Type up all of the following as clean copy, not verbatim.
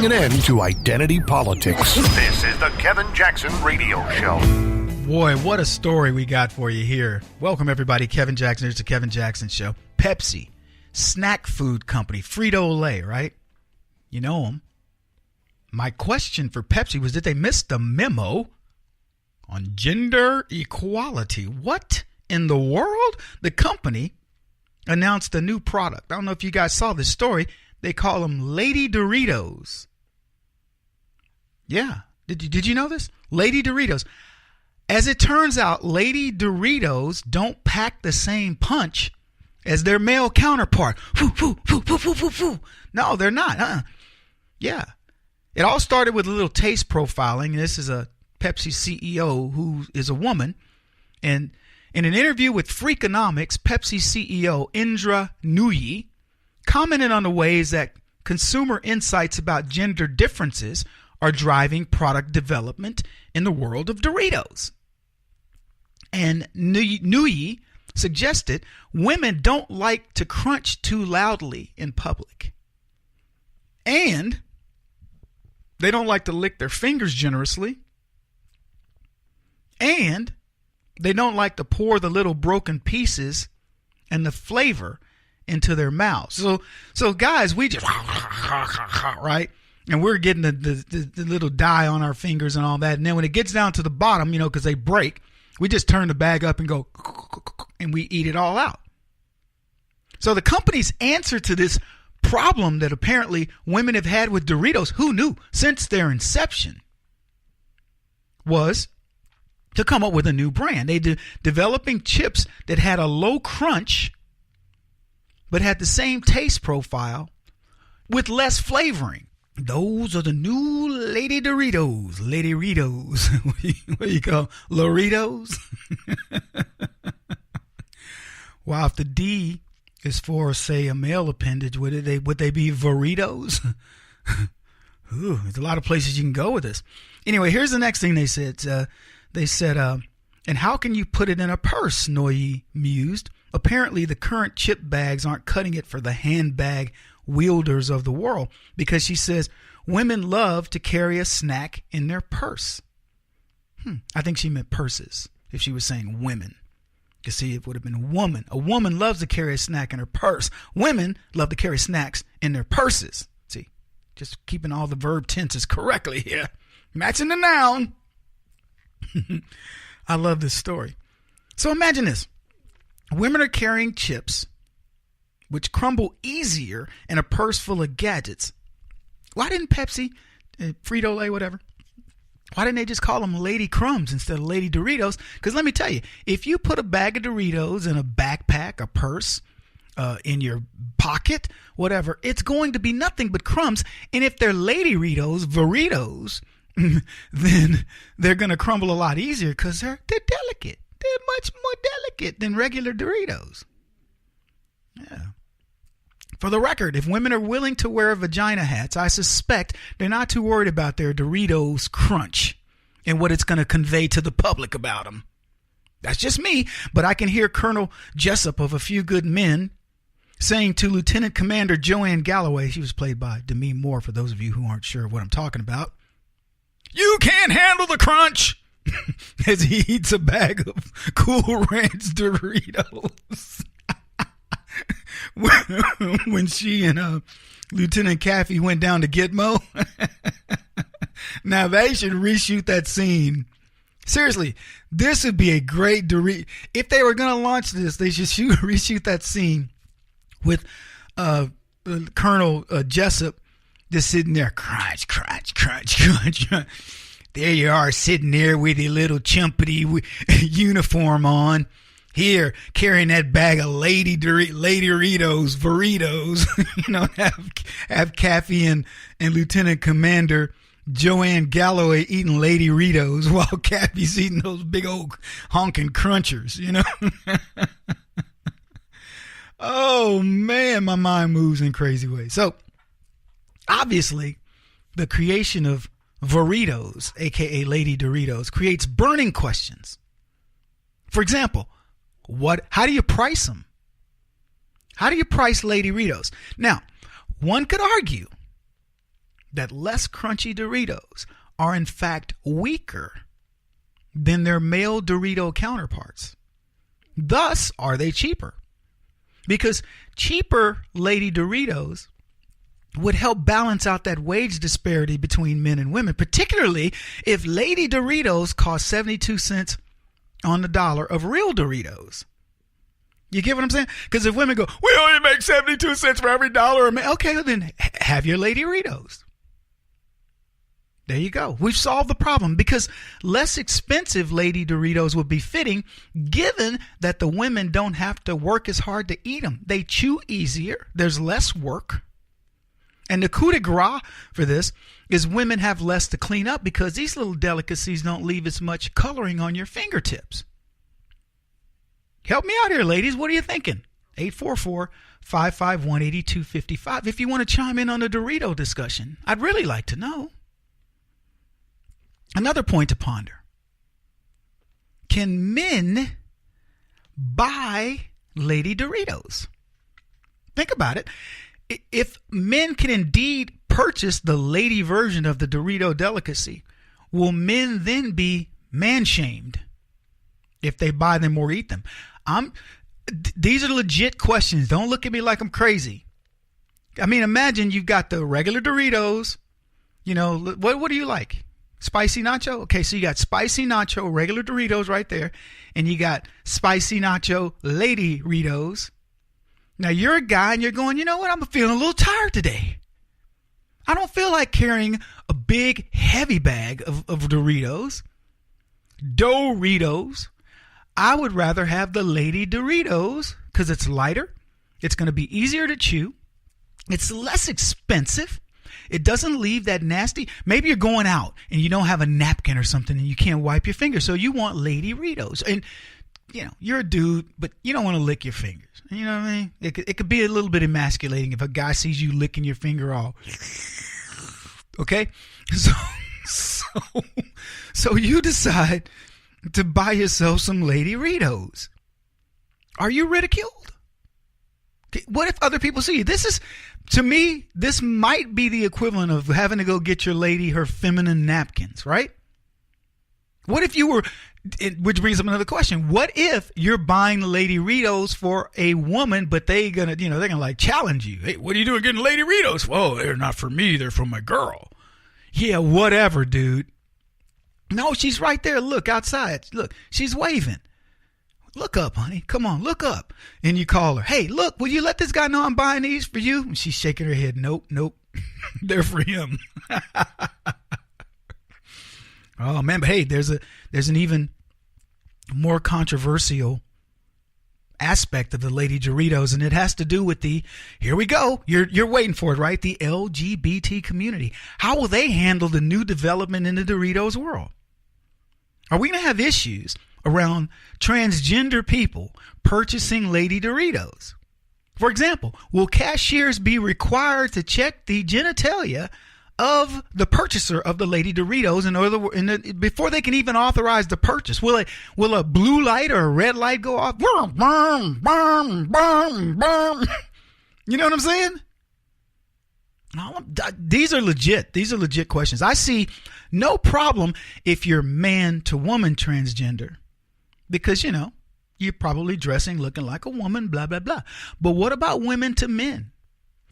putting an end to identity politics. This is the Kevin Jackson Radio Show. Boy, what a story we got for you here. Welcome, everybody. Kevin Jackson. It's the Kevin Jackson Show. Pepsi, snack food company, Frito-Lay, right? You know them. My question for Pepsi was, did they miss the memo on gender equality? What in the world? The company announced a new product. I don't know if you guys saw this story. They call them Lady Doritos. Yeah. Did you know this? Lady Doritos. As it turns out, Lady Doritos don't pack the same punch as their male counterpart. No, they're not. Yeah. It all started with a little taste profiling. This is a Pepsi CEO who is a woman. And in an interview with Freakonomics, Pepsi CEO Indra Nooyi commented on the ways that consumer insights about gender differences are driving product development in the world of Doritos. And Nooyi suggested women don't like to crunch too loudly in public. And they don't like to lick their fingers generously. And they don't like to pour the little broken pieces and the flavor into their mouths. So guys, we just, right? And we're getting the little dye on our fingers and all that. And then when it gets down to the bottom, because they break, we just turn the bag up and go, and we eat it all out. So the company's answer to this problem that apparently women have had with Doritos, who knew, since their inception, was to come up with a new brand. They did developing chips that had a low crunch but had the same taste profile with less flavoring. Those are the new Lady Doritos. Lady Ritos. What do you call Loritos? Well, if the D is for, say, a male appendage, would they be Veritos? Ooh, there's a lot of places you can go with this. Anyway, here's the next thing they said. And how can you put it in a purse? Nooyi mused. Apparently, the current chip bags aren't cutting it for the handbag wielders of the world, because she says women love to carry a snack in their purse. I think she meant purses if she was saying women. You see, it would have been woman. A woman loves to carry a snack in her purse. Women love to carry snacks in their purses. See, just keeping all the verb tenses correctly here. Matching the noun. I love this story. So imagine this. Women are carrying chips which crumble easier in a purse full of gadgets. Why didn't Pepsi, Frito-Lay, whatever, why didn't they just call them Lady Crumbs instead of Lady Doritos? Because let me tell you, if you put a bag of Doritos in a backpack, a purse, in your pocket, whatever, it's going to be nothing but crumbs. And if they're Lady Veritos, then they're going to crumble a lot easier because they're delicate. They're much more delicate than regular Doritos. Yeah. For the record, if women are willing to wear vagina hats, I suspect they're not too worried about their Doritos crunch and what it's going to convey to the public about them. That's just me, but I can hear Colonel Jessup of A Few Good Men saying to Lieutenant Commander Joanne Galloway, she was played by Demi Moore for those of you who aren't sure of what I'm talking about, "You can't handle the crunch," as he eats a bag of Cool Ranch Doritos. When she and Lieutenant Caffey went down to Gitmo. Now they should reshoot that scene. Seriously, this would be a great Dorito. If they were going to launch this, they should reshoot that scene with Colonel Jessup just sitting there, crunch, crunch, crunch, crunch, crunch. There you are, sitting there with your little chumpity uniform on. Here, carrying that bag of Lady Doritos, Veritos, have Caffey and Lieutenant Commander Joanne Galloway eating Lady Ritos while Cappy's eating those big old honking crunchers, Oh, man, my mind moves in crazy ways. So, obviously, the creation of Veritos, a.k.a. Lady Doritos, creates burning questions. For example, how do you price them? How do you price Lady Ritos? Now, one could argue that less crunchy Doritos are in fact weaker than their male Dorito counterparts. Thus, are they cheaper? Because cheaper Lady Doritos would help balance out that wage disparity between men and women, particularly if Lady Doritos cost 72 cents on the dollar of real Doritos. You get what I'm saying? Because if women go, we only make 72 cents for every dollar, okay, well then have your Lady Doritos. There you go. We've solved the problem because less expensive Lady Doritos would be fitting given that the women don't have to work as hard to eat them. They chew easier. There's less work. And the coup de grace for this is women have less to clean up because these little delicacies don't leave as much coloring on your fingertips. Help me out here, ladies. What are you thinking? 844-551-8255. If you want to chime in on the Dorito discussion, I'd really like to know. Another point to ponder. Can men buy Lady Doritos? Think about it. If men can indeed purchase the lady version of the Dorito delicacy, will men then be man-shamed if they buy them or eat them? These are legit questions. Don't look at me like I'm crazy. I mean, imagine you've got the regular Doritos. You know, what do you like? Spicy nacho? Okay, so you got spicy nacho, regular Doritos right there, and you got spicy nacho Lady Doritos. Now, you're a guy and you're going, you know what? I'm feeling a little tired today. I don't feel like carrying a big, heavy bag of Doritos. Doritos. I would rather have the Lady Doritos because it's lighter. It's going to be easier to chew. It's less expensive. It doesn't leave that nasty. Maybe you're going out and you don't have a napkin or something and you can't wipe your fingers. So you want Lady Doritos. And, you know, you're a dude, but you don't want to lick your fingers. You know what I mean? It could be a little bit emasculating if a guy sees you licking your finger off. Okay? So you decide to buy yourself some Lady Doritos. Are you ridiculed? What if other people see you? To me, this might be the equivalent of having to go get your lady her feminine napkins, right? What if you were, which brings up another question. What if you're buying Lady Doritos for a woman, but they're gonna like challenge you? Hey, what are you doing getting Lady Doritos? Whoa, they're not for me, they're for my girl. Yeah, whatever, dude. No, she's right there. Look outside. Look, she's waving. Look up, honey. Come on, look up. And you call her. Hey, look, will you let this guy know I'm buying these for you? And she's shaking her head. Nope. They're for him. Oh, man. But hey, there's an even more controversial aspect of the Lady Doritos, and it has to do with here we go. You're waiting for it, right? The LGBT community. How will they handle the new development in the Doritos world? Are we going to have issues around transgender people purchasing Lady Doritos? For example, will cashiers be required to check the genitalia of the purchaser of the Lady Doritos before they can even authorize the purchase? Will a blue light or a red light go off? You know what I'm saying? These are legit questions. I see no problem if you're man to woman transgender, because, you know, you're probably dressing, looking like a woman, blah, blah, blah. But what about women to men?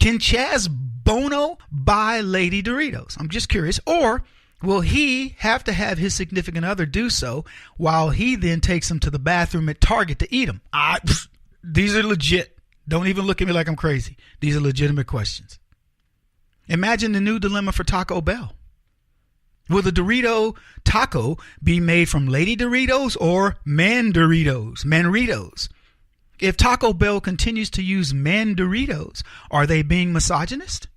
Can Chaz Bono buy Lady Doritos? I'm just curious. Or will he have to have his significant other do so while he then takes them to the bathroom at Target to eat them? These are legit. Don't even look at me like I'm crazy. These are legitimate questions. Imagine the new dilemma for Taco Bell. Will the Dorito taco be made from Lady Doritos or Man Doritos? If Taco Bell continues to use Man Doritos, are they being misogynist?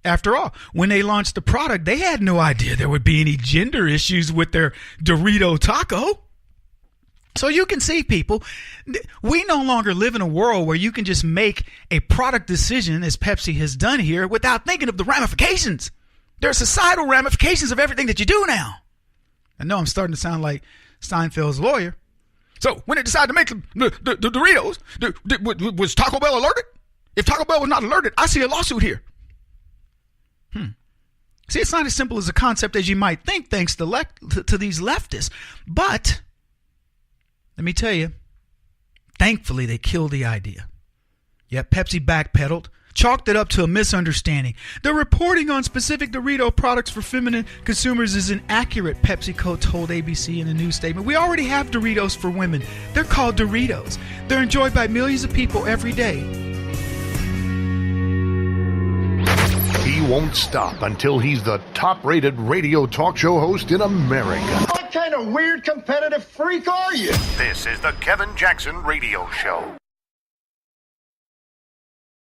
After all, when they launched the product, they had no idea there would be any gender issues with their Dorito taco. So you can see, people, we no longer live in a world where you can just make a product decision, as Pepsi has done here, without thinking of the ramifications. There are societal ramifications of everything that you do now. I know I'm starting to sound like Seinfeld's lawyer. So when they decided to make the Doritos, was Taco Bell alerted? If Taco Bell was not alerted, I see a lawsuit here. See, it's not as simple as a concept as you might think, thanks to these leftists. But let me tell you, thankfully they killed the idea. Yet Pepsi backpedaled, chalked it up to a misunderstanding. The reporting on specific Dorito products for feminine consumers is inaccurate, PepsiCo told ABC in a news statement. We already have Doritos for women. They're called Doritos. They're enjoyed by millions of people every day. He won't stop until he's the top-rated radio talk show host in America. What kind of weird competitive freak are you? This is the Kevin Jackson Radio Show.